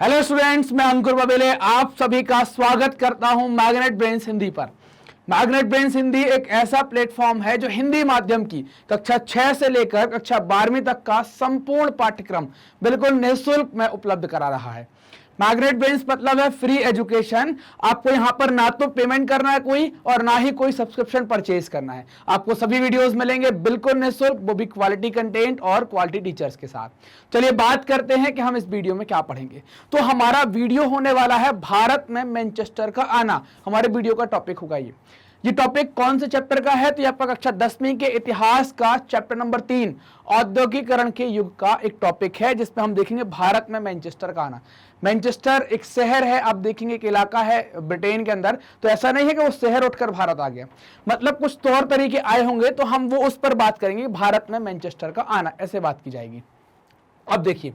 Hello students, मैं अंकुर बबेले आप सभी का स्वागत करता हूं मैग्नेट ब्रेन्स हिंदी पर। मैग्नेट ब्रेन्स हिंदी एक ऐसा प्लेटफॉर्म है जो हिंदी माध्यम की कक्षा 6 से लेकर कक्षा 12वीं तक का संपूर्ण पाठ्यक्रम बिल्कुल निःशुल्क में उपलब्ध करा रहा है। मैग्नेट ब्रेन्स मतलब है फ्री एजुकेशन। आपको यहाँ पर ना तो पेमेंट करना है कोई और ना ही कोई सब्सक्रिप्शन परचेज करना है। आपको सभी वीडियोस मिलेंगे बिल्कुल निःशुल्क, वो भी क्वालिटी कंटेंट और क्वालिटी टीचर्स के साथ। चलिए बात करते हैं कि हम इस वीडियो में क्या पढ़ेंगे। तो हमारा वीडियो होने वाला है भारत में मैनचेस्टर का आना। हमारे वीडियो का टॉपिक होगा ये टॉपिक कौन से चैप्टर का है? तो ये आपका कक्षा 10वीं के इतिहास का चैप्टर नंबर 3 औद्योगिकरण के युग का एक टॉपिक है, जिसमें हम देखेंगे भारत में मैनचेस्टर का आना। मैनचेस्टर एक शहर है, आप देखेंगे एक इलाका है ब्रिटेन के अंदर। तो ऐसा नहीं है कि वो शहर उठकर भारत आ गया, मतलब कुछ तौर तरीके आए होंगे, तो हम वो उस पर बात करेंगे। भारत में मैनचेस्टर का आना, ऐसे बात की जाएगी। अब देखिए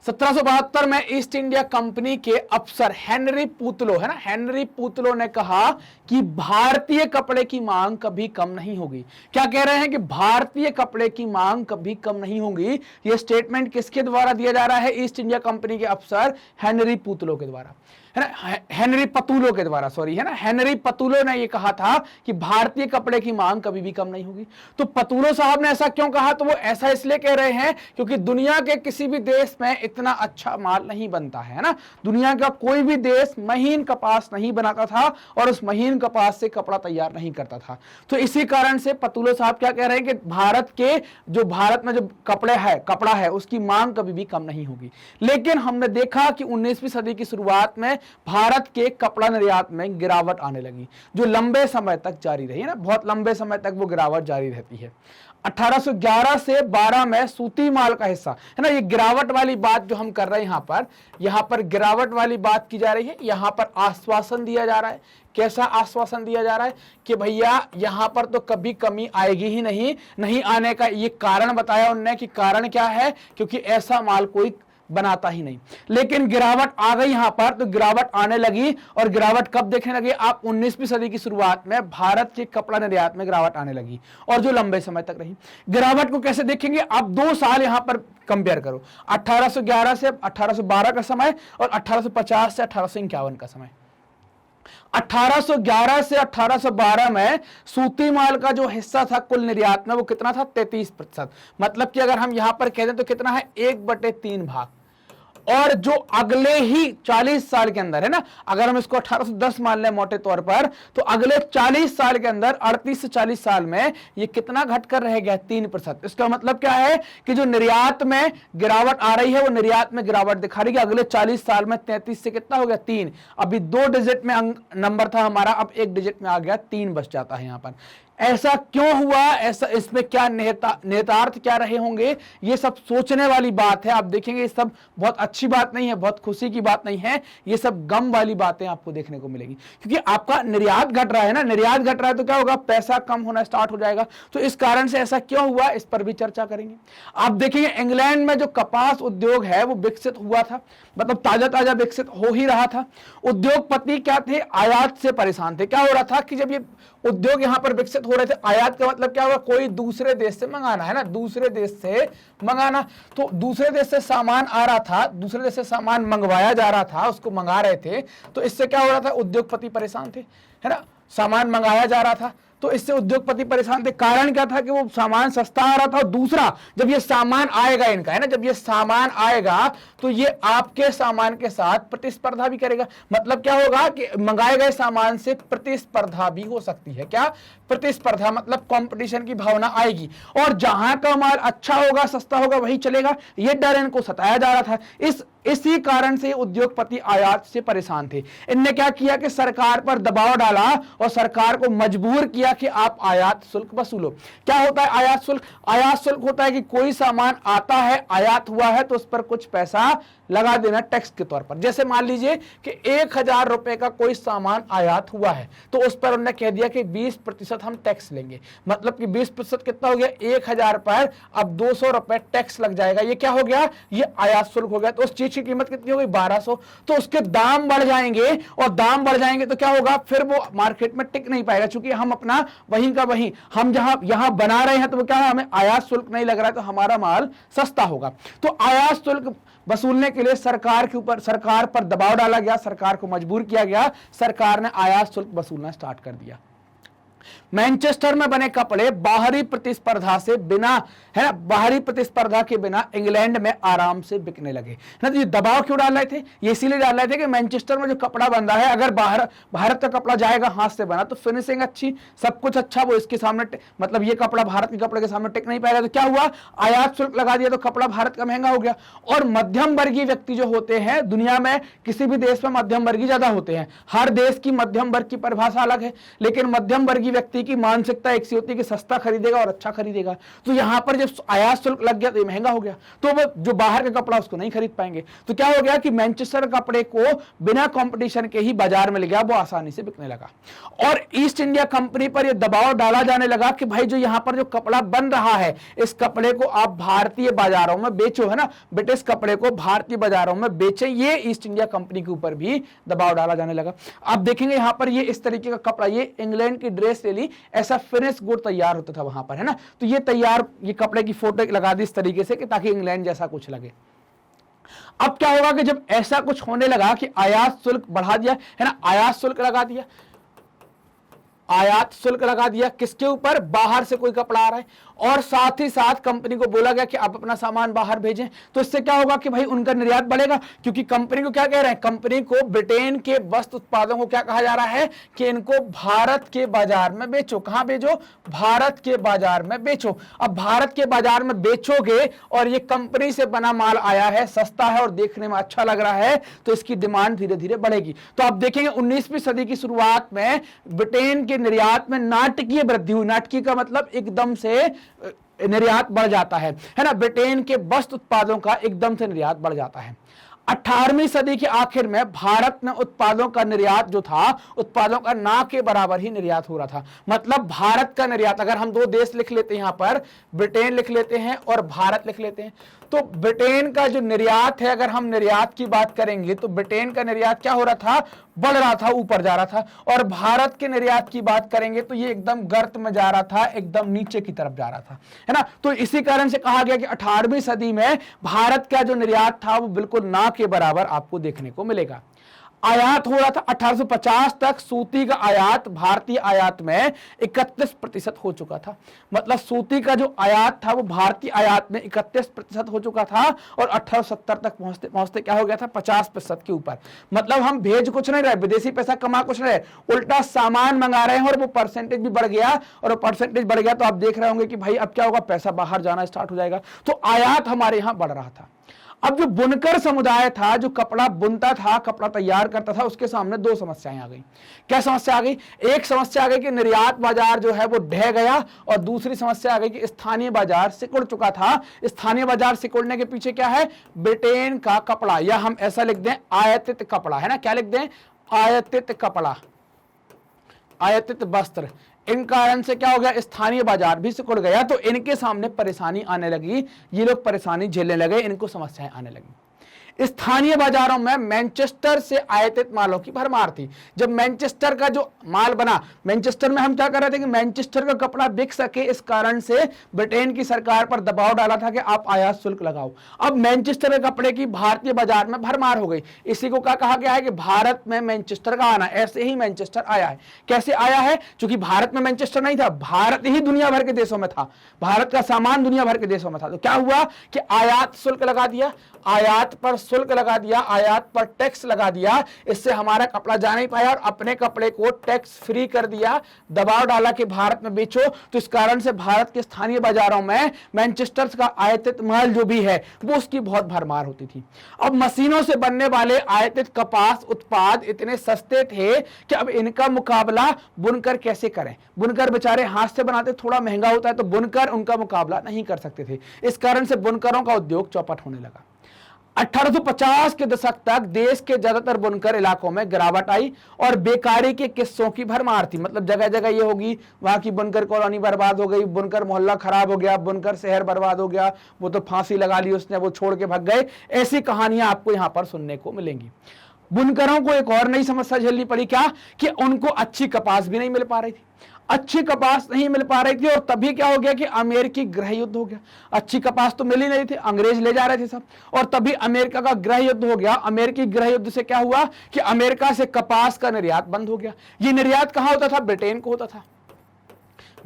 1772 में ईस्ट इंडिया कंपनी के अफसर हेनरी पुतलो है ना, हेनरी पुतलो ने कहा कि भारतीय कपड़े की मांग कभी कम नहीं होगी। क्या कह रहे हैं कि भारतीय कपड़े की मांग कभी कम नहीं होगी। यह स्टेटमेंट किसके द्वारा दिया जा रहा है? ईस्ट इंडिया कंपनी के अफसर हेनरी पुतलो के द्वारा, है ना, हेनरी पतुलो के द्वारा, सॉरी, है ना, हेनरी पतुलो ने यह कहा था कि भारतीय कपड़े की मांग कभी भी कम नहीं होगी। तो पतुलो साहब ने ऐसा क्यों कहा? तो वो ऐसा इसलिए कह रहे हैं क्योंकि दुनिया के किसी भी देश में इतना अच्छा माल नहीं बनता है ना। दुनिया का कोई भी देश महीन कपास नहीं बनाता था और उस महीन कपास से कपड़ा तैयार नहीं करता था। तो इसी कारण से पतुलो साहब क्या कह रहे हैं कि भारत में जो कपड़ा है उसकी मांग कभी भी कम नहीं होगी। लेकिन हमने देखा कि 19वीं सदी की शुरुआत में भारत के कपड़ा निर्यात में गिरावट आने लगी, जो लंबे समय तक जारी रही है ना, बहुत लंबे समय तक वो गिरावट जारी रहती है। 1811 से 12 में सूती माल का हिस्सा, है ना, ये गिरावट वाली बात जो हम कर रहे हैं यहाँ पर गिरावट वाली बात की जा रही है। यहाँ पर आश्वासन दिया जा रहा है। कैसा आश्वासन दिया जा रहा है कि भैया यहाँ पर तो कभी कमी आएगी ही नहीं आने का ये कारण बताया उनने कि कारण क्या है, क्योंकि ऐसा माल कोई बनाता ही नहीं। लेकिन गिरावट आ गई यहां पर, तो गिरावट आने लगी। और गिरावट कब देखने लगी? आप 19वीं सदी की शुरुआत में भारत के कपड़ा निर्यात में गिरावट आने लगी और जो लंबे समय तक रही। गिरावट को कैसे देखेंगे? आप 2 साल यहां पर कंपेयर करो, 1811 से 1812 का समय और 1850 से 1851 का समय। 1811 से 1812 में सूती माल का जो हिस्सा था कुल निर्यात में, वो कितना था? 33%। मतलब कि अगर हम यहां पर कह दें तो कितना है? 1/3 भाग। और जो अगले ही 40 साल के अंदर, है ना, अगर हम इसको 1810 मान लें मोटे तौर पर, तो अगले 40 साल के अंदर 38 से 40 साल में ये कितना घटकर रह गया? 3%। इसका मतलब क्या है कि जो निर्यात में गिरावट आ रही है वो निर्यात में गिरावट दिखा रही है। अगले 40 साल में 33 से कितना हो गया? 3। अभी 2 डिजिट में नंबर था हमारा, अब 1 डिजिट में आ गया, 3 बच जाता है यहां पर। ऐसा क्यों हुआ? ऐसा इसमें क्या नेतार्थ क्या रहे होंगे? ये सब सोचने वाली बात है। आप देखेंगे ये सब बहुत अच्छी बात नहीं है, बहुत खुशी की बात नहीं है, ये सब गम वाली बातें आपको देखने को मिलेगी। क्योंकि आपका निर्यात घट रहा है ना, निर्यात घट रहा है तो क्या होगा? पैसा कम होना स्टार्ट हो जाएगा। तो इस कारण से ऐसा क्यों हुआ, इस पर भी चर्चा करेंगे। आप देखेंगे इंग्लैंड में जो कपास उद्योग है वो विकसित हुआ था, मतलब ताजा विकसित हो ही रहा था। उद्योगपति क्या थे? आयात से परेशान थे। क्या हो रहा था कि जब ये उद्योग यहां पर विकसित हो रहे थे, आयात का मतलब क्या होगा? कोई दूसरे देश से मंगाना, है ना, दूसरे देश से मंगाना। तो दूसरे देश से सामान आ रहा था, दूसरे देश से सामान मंगवाया जा रहा था, उसको मंगा रहे थे। तो इससे क्या हो रहा था? उद्योगपति परेशान थे, है ना, सामान मंगाया जा रहा था तो इससे उद्योगपति परेशान थे। कारण क्या था कि वो सामान सस्ता आ रहा था। और दूसरा, जब ये सामान आएगा इनका, है ना, जब ये सामान आएगा तो ये आपके सामान के साथ प्रतिस्पर्धा भी करेगा। मतलब क्या होगा कि मंगाए गए सामान से प्रतिस्पर्धा भी हो सकती है। क्या प्रतिस्पर्धा? मतलब कंपटीशन की भावना आएगी और जहां का माल अच्छा होगा, सस्ता होगा, वही चलेगा। ये डर इनको सताया जा रहा था। इसी कारण से उद्योगपति आयात से परेशान थे। इनने क्या किया कि सरकार पर दबाव डाला और सरकार को मजबूर किया कि आप आयात शुल्क वसूलो। क्या होता है आयात शुल्क? आयात शुल्क होता है कि कोई सामान आता है, आयात हुआ है, तो उस पर कुछ पैसा लगा देना टैक्स के तौर पर। जैसे मान लीजिए कि 1000 रुपए का कोई सामान आयात हुआ है, तो उस पर उन्होंने कह दिया कि 20% हम टैक्स लेंगे। मतलब कि 20% कितना हो गया? 1000 पर अब 200 रुपए टैक्स लग जाएगा। ये क्या हो गया? ये आयात शुल्क हो गया। तो उस चीज की कीमत कितनी हो गई? 1200। तो उसके दाम बढ़ जाएंगे और दाम बढ़ जाएंगे तो क्या होगा? फिर वो मार्केट में टिक नहीं पाएगा, क्योंकि हम अपना वहीं का वहीं, हम यहां बना रहे हैं, तो वो क्या है? हमें आयात शुल्क नहीं लग रहा है, तो हमारा माल सस्ता होगा। तो आयात शुल्क वसूलने के लिए सरकार पर दबाव डाला गया, सरकार को मजबूर किया गया, सरकार ने आयात शुल्क वसूलना स्टार्ट कर दिया। मैनचेस्टर में बने कपड़े बाहरी प्रतिस्पर्धा से बिना, है ना, बाहरी प्रतिस्पर्धा के बिना इंग्लैंड में आराम से बिकने लगे ना। तो ये दबाव क्यों डाल रहे थे? ये इसीलिए डाल रहे थे कि मैनचेस्टर में जो कपड़ा बन रहा है, अगर भारत का कपड़ा जाएगा हाथ से बना तो फिनिशिंग अच्छी, सब कुछ अच्छा, वो इसके सामने मतलब ये कपड़ा भारत के कपड़े के सामने टिक नहीं पाएगा। तो क्या हुआ, आयात शुल्क लगा दिया तो कपड़ा भारत का महंगा हो गया। और मध्यम वर्गीय व्यक्ति जो होते हैं, दुनिया में किसी भी देश में मध्यम वर्गीय ज्यादा होते हैं, हर देश की मध्यम वर्ग की परिभाषा अलग है, लेकिन मध्यम वर्गीय व्यक्ति की मानसिकता एक सी होती है कि सस्ता खरीदेगा और अच्छा खरीदेगा। तो यहां पर जब आयात शुल्क लग गया तो ये महंगा हो गया, तो वो जो बाहर का कपड़ा उसको नहीं खरीद पाएंगे। तो क्या हो गया कि मैनचेस्टर कपड़े को बिना कंपटीशन के ही बाजार में ले गया, वो आसानी से बिकने लगा। और ईस्ट इंडिया कंपनी पर यह दबाव डाला जाने लगा कि भाई जो यहां पर जो कपड़ा बन रहा है, इस कपड़े को आप भारतीय बाजारों में बेचो, है ना, ब्रिटिश कपड़े को भारतीय बाजारों में बेचे। ये ईस्ट इंडिया कंपनी के ऊपर भी दबाव डाला जाने लगा। आप देखेंगे यहां पर ये इस तरीके का कपड़ा, ये इंग्लैंड की ड्रेस ले ली, ऐसा फिनिश गुड तैयार होता था वहां पर, है ना। तो ये तैयार, ये कपड़े की फोटो लगा दी इस तरीके से कि ताकि इंग्लैंड जैसा कुछ लगे। अब क्या होगा कि जब ऐसा कुछ होने लगा कि आयात शुल्क बढ़ा दिया, है ना, आयात शुल्क लगा दिया, आयात शुल्क लगा दिया किसके ऊपर? बाहर से कोई कपड़ा आ रहा है, और साथ ही साथ कंपनी को बोला गया कि आप अपना सामान बाहर भेजें। तो इससे क्या होगा कि भाई उनका निर्यात बढ़ेगा, क्योंकि कंपनी को क्या कह रहे हैं, कंपनी को ब्रिटेन के वस्त्र उत्पादों को क्या कहा जा रहा है कि इनको भारत के बाजार में बेचो। कहां बेचो? भारत के बाजार में बेचो। अब भारत के बाजार में बेचोगे और ये कंपनी से बना माल आया है, सस्ता है और देखने में अच्छा लग रहा है, तो इसकी डिमांड धीरे धीरे बढ़ेगी। तो आप देखेंगे 19वीं सदी की शुरुआत में ब्रिटेन के निर्यात में नाटकीय वृद्धि हुई। नाटकीय का मतलब एकदम से निर्यात बढ़ जाता है ना। ब्रिटेन के वस्त्र उत्पादों का एकदम से निर्यात बढ़ जाता है। 18वीं सदी के आखिर में भारत में उत्पादों का निर्यात जो था, उत्पादों का ना के बराबर ही निर्यात हो रहा था। मतलब भारत का निर्यात, अगर हम दो देश लिख लेते हैं, यहां पर ब्रिटेन लिख लेते हैं और भारत लिख लेते हैं, तो ब्रिटेन का जो निर्यात है, अगर हम निर्यात की बात करेंगे तो ब्रिटेन का निर्यात क्या हो रहा था? बढ़ रहा था, ऊपर जा रहा था। और भारत के निर्यात की बात करेंगे तो ये एकदम गर्त में जा रहा था, एकदम नीचे की तरफ जा रहा था, है ना। तो इसी कारण से कहा गया कि 18वीं सदी में भारत का जो निर्यात था वो बिल्कुल ना के बराबर आपको देखने को मिलेगा। आयात हो रहा था 1850 तक, सूती का आयात भारतीय आयात में 31% हो चुका था। मतलब सूती का जो आयात था वो भारतीय आयात में 31% हो चुका था, और 1870 तक पहुंचते पहुंचते क्या हो गया था? 50% के ऊपर। मतलब हम भेज कुछ नहीं रहे, विदेशी पैसा कमा कुछ नहीं रहे, उल्टा सामान मंगा रहे हैं और वो परसेंटेज भी बढ़ गया। और परसेंटेज बढ़ गया तो आप देख रहे होंगे कि भाई अब क्या होगा, पैसा बाहर जाना स्टार्ट हो जाएगा। तो आयात हमारे यहां बढ़ रहा था। अब जो बुनकर समुदाय था, जो कपड़ा बुनता था, कपड़ा तैयार करता था, उसके सामने दो समस्याएं आ गई। क्या समस्या आ गई? एक समस्या आ गई कि निर्यात बाजार जो है वो ढह गया, और दूसरी समस्या आ गई कि स्थानीय बाजार सिकुड़ चुका था। स्थानीय बाजार सिकुड़ने के पीछे क्या है? ब्रिटेन का कपड़ा, या हम ऐसा लिख दें आयातित कपड़ा, है ना। क्या लिख दें? आयातित कपड़ा, आयातित वस्त्र। इन कारण से क्या हो गया? स्थानीय बाजार भी सिकुड़ गया। तो इनके सामने परेशानी आने लगी, ये लोग परेशानी झेलने लगे, इनको समस्याएं आने लगी। स्थानीय बाजारों में मैनचेस्टर से आयातित मालों की भरमार थी। जब मैनचेस्टर का जो माल बना, मैनचेस्टर में हम क्या कर रहे थे कि मैनचेस्टर का कपड़ा बिक सके, इस कारण से ब्रिटेन की सरकार पर दबाव डाला था कि आप आयात शुल्क लगाओ। अब मैनचेस्टर के कपड़े की भारतीय बाजार में भरमार हो गई। इसी को क्या कहा गया है कि भारत में मैनचेस्टर का आना। ऐसे ही मैनचेस्टर आया है। कैसे आया है? क्योंकि भारत में मैनचेस्टर नहीं था, भारत ही दुनिया भर के देशों में था, भारत का सामान दुनिया भर के देशों में था। तो क्या हुआ कि आयात शुल्क लगा दिया, आयात पर शुल्क लगा दिया, आयात पर टैक्स लगा दिया। इससे हमारा कपड़ा जा नहीं पाया, और अपने कपड़े को टैक्स फ्री कर दिया, दबाव डाला कि भारत में बेचो। तो इस कारण से भारत के स्थानीय बाजारों में मैनचेस्टर का आयातित माल जो भी है वो उसकी बहुत भरमार होती थी। अब मशीनों से बनने वाले आयातित कपास उत्पाद इतने सस्ते थे कि अब इनका मुकाबला बुनकर कैसे करें। बुनकर बेचारे हाथ से बनाते, थोड़ा महंगा होता है, तो बुनकर उनका मुकाबला नहीं कर सकते थे। इस कारण से बुनकरों का उद्योग चौपट होने लगा। 1850 के दशक तक देश के ज्यादातर बुनकर इलाकों में गिरावट आई, और बेकारी के किस्सों की भरमार थी। मतलब जगह जगह ये होगी, वहां की बुनकर कॉलोनी बर्बाद हो गई, बुनकर मोहल्ला खराब हो गया, बुनकर शहर बर्बाद हो गया, वो तो फांसी लगा ली उसने, वो छोड़ के भाग गए। ऐसी कहानियां आपको यहां पर सुनने को मिलेंगी। बुनकरों को एक और नई समस्या झेलनी पड़ी, क्या कि उनको अच्छी कपास भी नहीं मिल पा रही थी। अच्छी कपास नहीं मिल पा रही थी और तभी क्या हो गया कि अमेरिकी गृह युद्ध हो गया। अच्छी कपास तो मिल ही नहीं थी, अंग्रेज ले जा रहे थे सब, और तभी अमेरिका का गृह युद्ध हो गया। अमेरिकी गृह युद्ध से क्या हुआ कि अमेरिका से कपास का निर्यात बंद हो गया। ये निर्यात कहां होता था? ब्रिटेन को होता था।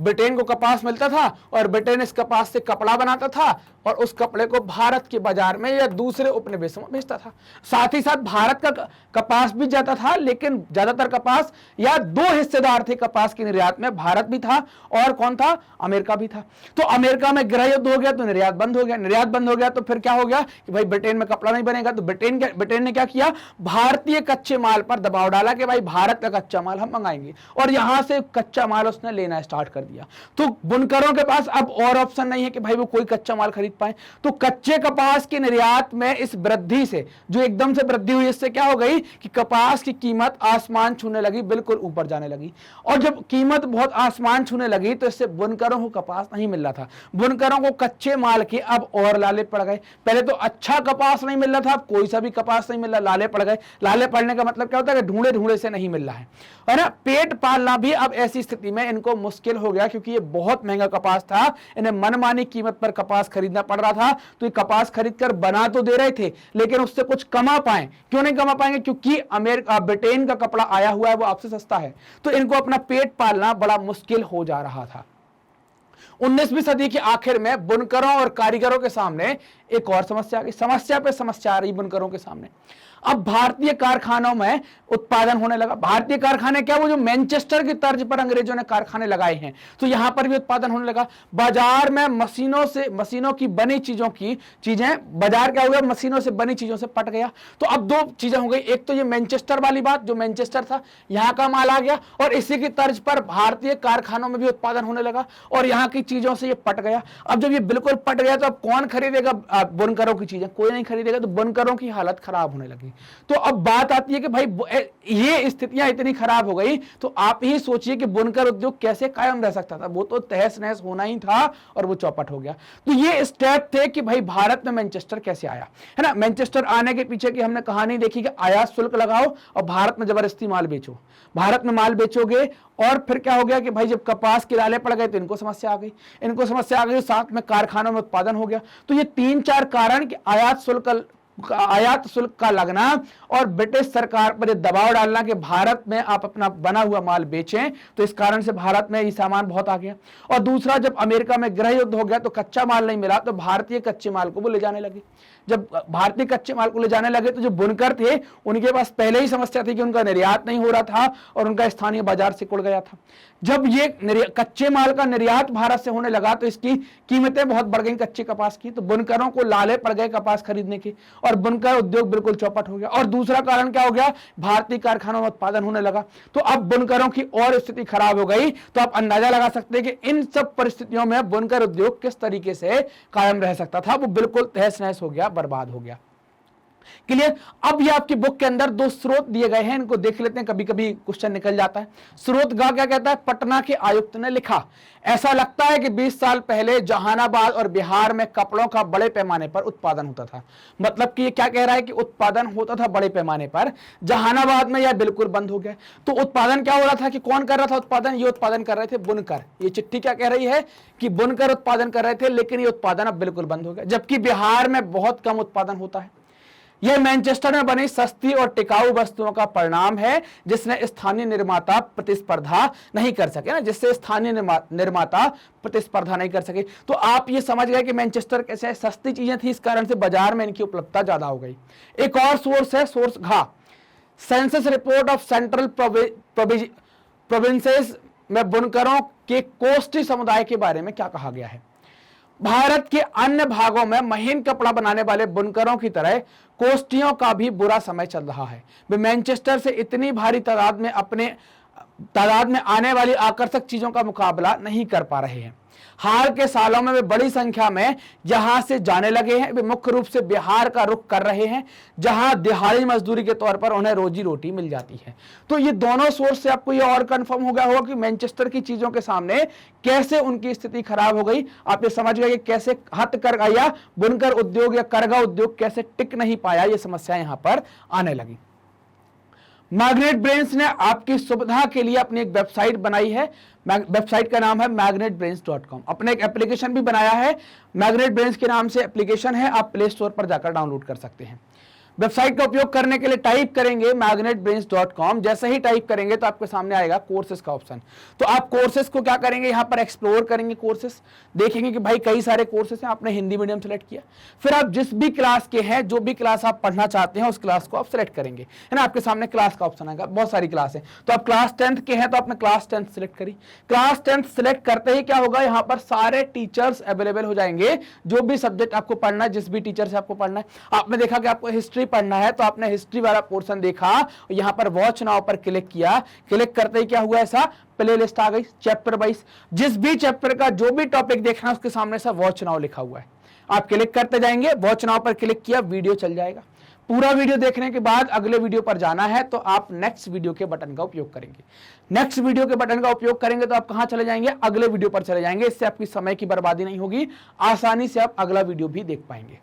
ब्रिटेन को कपास मिलता था और ब्रिटेन इस कपास से कपड़ा बनाता था और उस कपड़े को भारत के बाजार में या दूसरे उपनिवेशों में भेजता था। साथ ही साथ भारत का कपास भी जाता था, लेकिन ज्यादातर कपास या दो हिस्सेदार थे कपास की निर्यात में, भारत भी था और कौन था? अमेरिका भी था। तो अमेरिका में गृह युद्ध हो गया तो निर्यात बंद हो गया। निर्यात बंद हो गया तो फिर क्या हो गया कि भाई ब्रिटेन में कपड़ा नहीं बनेगा। तो ब्रिटेन ने क्या किया? भारतीय कच्चे माल पर दबाव डाला कि भाई भारत का कच्चा माल हम मंगाएंगे, और यहां से कच्चा माल उसने लेना स्टार्ट कर दिया। तो बुनकरों के पास अब और ऑप्शन नहीं है कि भाई वो कोई कच्चा माल खरीद पाए। तो कच्चे कपास की निर्यात में इस वृद्धि से, जो एकदम से वृद्धि हुई, इससे क्या हो गई कि कपास की कीमत आसमान छूने लगी, बिल्कुल ऊपर जाने लगी। और जब कीमत बहुत आसमान छूने लगी तो इससे बुनकरों को कपास नहीं मिल रहा था। बुनकरों को कच्चे माल के अब और लाले पड़ गए। पहले तो अच्छा कपास नहीं मिल रहा था, अब कोई सा भी कपास नहीं मिल रहा, लाले पड़ गए। लाले पड़ने का मतलब क्या होता है कि ढूंढे ढूंढे से नहीं मिल रहा है ना। पेट पालना भी अब ऐसी स्थिति में इनको मुश्किल हो गया, क्योंकि ये बहुत महंगा कपास था, इन्हें मनमानी कीमत पर कपास खरीदना पड़ रहा था। तो ये कपास खरीद कर बना तो दे रहे थे, लेकिन उससे कुछ कमा पाए। क्यों नहीं कमा पाएंगे? क्योंकि अमेरिका ब्रिटेन का कपड़ा आया हुआ है, वो आपसे सस्ता है, तो इनको अपना पेट पालना बड़ा मुश्किल हो जा रहा था। 19वीं सदी के आखिर में बुनकरों और कारीगरों के सामने एक और समस्या आ गई। समस्या पे समस्या आ रही बुनकरों के सामने। अब भारतीय कारखानों में उत्पादन होने लगा। भारतीय कारखाने क्या? वो जो मैनचेस्टर की तर्ज पर अंग्रेजों ने कारखाने लगाए हैं, तो यहां पर भी उत्पादन होने लगा। बाजार में मशीनों की बनी चीजें बाजार क्या हो गया? मशीनों से बनी चीजों से पट गया। तो अब दो चीजें हो गई, एक तो ये मैनचेस्टर वाली बात, जो मैनचेस्टर था यहां का माल आ गया, और इसी की तर्ज पर भारतीय कारखानों में भी उत्पादन होने लगा और यहां की चीजों से ये पट गया। अब जब ये बिल्कुल पट गया तो अब कौन खरीदेगा बुनकरों की चीजें? कोई नहीं खरीदेगा। तो बुनकरों की हालत खराब होने लगी। तो अब बात आती है कि भाई ये स्थितियां इतनी खराब हो गई, तो आप ही सोचिए कि बुनकर उद्योग कैसे कायम रह सकता था? वो तो तहस नहस होना ही था और वो चौपट हो गया। तो ये स्टेप थे कि भाई भारत में मैनचेस्टर कैसे आया, है ना। मैनचेस्टर आने के पीछे की हमने कहानी देखी कि आयात शुल्क लगाओ और भारत में जबरदस्ती माल बेचो। भारत में माल बेचोगे और फिर क्या हो गया कि भाई जब कपास के लाले पड़ गए तो इनको समस्या आ गई, साथ में कारखानों में उत्पादन हो गया। तो ये 3-4 कारण कि आयात शुल्क का लगना और ब्रिटिश सरकार पर दबाव डालना कि भारत में आप अपना बना हुआ माल बेचें, तो इस कारण से भारत में ये सामान बहुत आ गया। और दूसरा, जब अमेरिका में गृह युद्ध हो गया तो कच्चा माल नहीं मिला, तो भारतीय कच्चे माल को वो ले जाने लगे। जब भारतीय कच्चे माल को ले जाने लगे तो जो बुनकर थे उनके पास पहले ही समस्या थी कि उनका निर्यात नहीं हो रहा था और उनका स्थानीय बाजार सिकुड़ गया था। जब ये कच्चे माल का निर्यात भारत से होने लगा तो इसकी कीमतें बहुत बढ़ गई कच्चे कपास की, तो बुनकरों को लाले पड़ गए कपास खरीदने के और बुनकर उद्योग बिल्कुल चौपट हो गया। और दूसरा कारण क्या हो गया? भारतीय कारखानों में उत्पादन होने लगा, तो अब बुनकरों की और स्थिति खराब हो गई। तो आप अंदाजा लगा सकते हैं कि इन सब परिस्थितियों में बुनकर उद्योग किस तरीके से कायम रह सकता था। वो बिल्कुल तहस नहस हो गया, बर्बाद हो गया। क्लियर? अब ये आपकी बुक के अंदर 2 स्रोत दिए गए हैं, इनको देख लेते हैं, कभी कभी क्वेश्चन निकल जाता है। स्रोत गा क्या कहता है? पटना के आयुक्त ने लिखा, ऐसा लगता है कि 20 साल पहले जहानाबाद और बिहार में कपड़ों का बड़े पैमाने पर उत्पादन होता था। मतलब कि ये क्या कह रहा है कि उत्पादन होता था बड़े पैमाने पर, जहानाबाद में यह बिल्कुल बंद हो गया। तो उत्पादन क्या हो रहा था कि कौन कर रहा था उत्पादन? ये उत्पादन कर रहे थे बुनकर। ये चिट्ठी क्या कह रही है कि बुनकर उत्पादन कर रहे थे, लेकिन ये उत्पादन अब बिल्कुल बंद हो गया, जबकि बिहार में बहुत कम उत्पादन होता है। यह मैनचेस्टर में बनी सस्ती और टिकाऊ वस्तुओं का परिणाम है, जिसने स्थानीय निर्माता प्रतिस्पर्धा नहीं कर सके ना, जिससे स्थानीय निर्माता प्रतिस्पर्धा नहीं कर सके। तो आप ये समझ गए कि मैनचेस्टर कैसे सस्ती चीजें थी, इस कारण से बाजार में इनकी उपलब्धता ज्यादा हो गई। एक और सोर्स है, सोर्स घा, census report of central provinces में बुनकरों के कोष्ठी समुदाय के बारे में क्या कहा गया है। भारत के अन्य भागों में महीन कपड़ा बनाने वाले बुनकरों की तरह कोष्ठियों का भी बुरा समय चल रहा है। वे मैनचेस्टर से इतनी भारी तादाद में आने वाली आकर्षक चीजों का मुकाबला नहीं कर पा रहे हैं। हाल के सालों में वे बड़ी संख्या में यहां से जाने लगे हैं। वे मुख्य रूप से बिहार का रुख कर रहे हैं, जहां दिहाड़ी मजदूरी के तौर पर उन्हें रोजी रोटी मिल जाती है। तो ये दोनों सोर्स से आपको ये और कंफर्म हो गया होगा कि मैनचेस्टर की चीजों के सामने कैसे उनकी स्थिति खराब हो गई। आप ये समझ गए कि कैसे हथकरघा या बुनकर उद्योग या करघा उद्योग कैसे टिक नहीं पाया, ये समस्या यहां पर आने लगी। मैग्नेट ब्रेन्स ने आपकी सुविधा के लिए अपनी एक वेबसाइट बनाई है। वेबसाइट का नाम है magnetbrains.com। अपने एक एप्लीकेशन भी बनाया है, मैग्नेट ब्रेन्स के नाम से एप्लीकेशन है, आप प्ले स्टोर पर जाकर डाउनलोड कर सकते हैं। वेबसाइट का उपयोग करने के लिए टाइप करेंगे magnetbrains.com। जैसे ही टाइप करेंगे तो आपके सामने आएगा कोर्सेज का ऑप्शन। तो आप कोर्सेज को क्या करेंगे, यहां पर एक्सप्लोर करेंगे, कोर्सेज देखेंगे कि भाई कई सारे कोर्सेज हैं। आपने हिंदी मीडियम सेलेक्ट किया, फिर आप जिस भी क्लास के हैं, जो भी क्लास आप पढ़ना चाहते हैं उस क्लास को आप सेलेक्ट करेंगे, है ना। आपके सामने क्लास का ऑप्शन आएगा, बहुत सारी क्लास है। तो आप क्लास 10th के हैं तो आपने क्लास 10th सेलेक्ट करी। क्लास 10th सेलेक्ट करते ही क्या होगा, यहाँ पर सारे टीचर्स अवेलेबल हो जाएंगे, जो भी सब्जेक्ट आपको पढ़ना है, जिस भी टीचर से आपको पढ़ना है। आपने देखा कि आपको हिस्ट्री पढ़ना है तो आपने हिस्ट्री वाला पोर्शन देखा, यहां पर वॉच नाउ पर क्लिक किया। क्लिक करते ही क्या हुआ, ऐसा प्ले लिस्ट आ गई चैप्टर वाइज। जिस भी चैप्टर का जो भी टॉपिक देखना है उसके सामने से वॉच नाउ लिखा हुआ है। आप क्लिक करते जाएंगे, वॉच नाउ पर क्लिक किया, वीडियो चल जाएगा। पूरा वीडियो देखने के बाद अगले वीडियो पर जाना है तो आप नेक्स्ट वीडियो के बटन का उपयोग करेंगे। नेक्स्ट वीडियो के बटन का उपयोग करेंगे तो आप कहां चले जाएंगे, अगले वीडियो पर चले जाएंगे। इससे आपकी समय की बर्बादी नहीं होगी, आसानी से आप अगला वीडियो भी देख पाएंगे।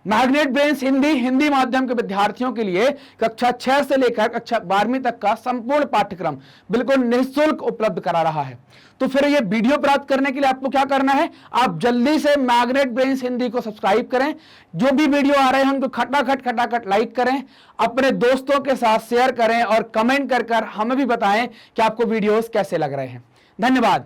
मैग्नेट ब्रेन्स हिंदी माध्यम के विद्यार्थियों के लिए कक्षा 6 से लेकर कक्षा 12वीं तक का संपूर्ण पाठ्यक्रम बिल्कुल निःशुल्क उपलब्ध करा रहा है। तो फिर ये वीडियो प्राप्त करने के लिए आपको क्या करना है, आप जल्दी से मैग्नेट ब्रेन्स हिंदी को सब्सक्राइब करें। जो भी वीडियो आ रहे हैं उनको खटाखट लाइक करें, अपने दोस्तों के साथ शेयर करें और कमेंट कर हमें भी बताएं कि आपको वीडियोस कैसे लग रहे हैं। धन्यवाद।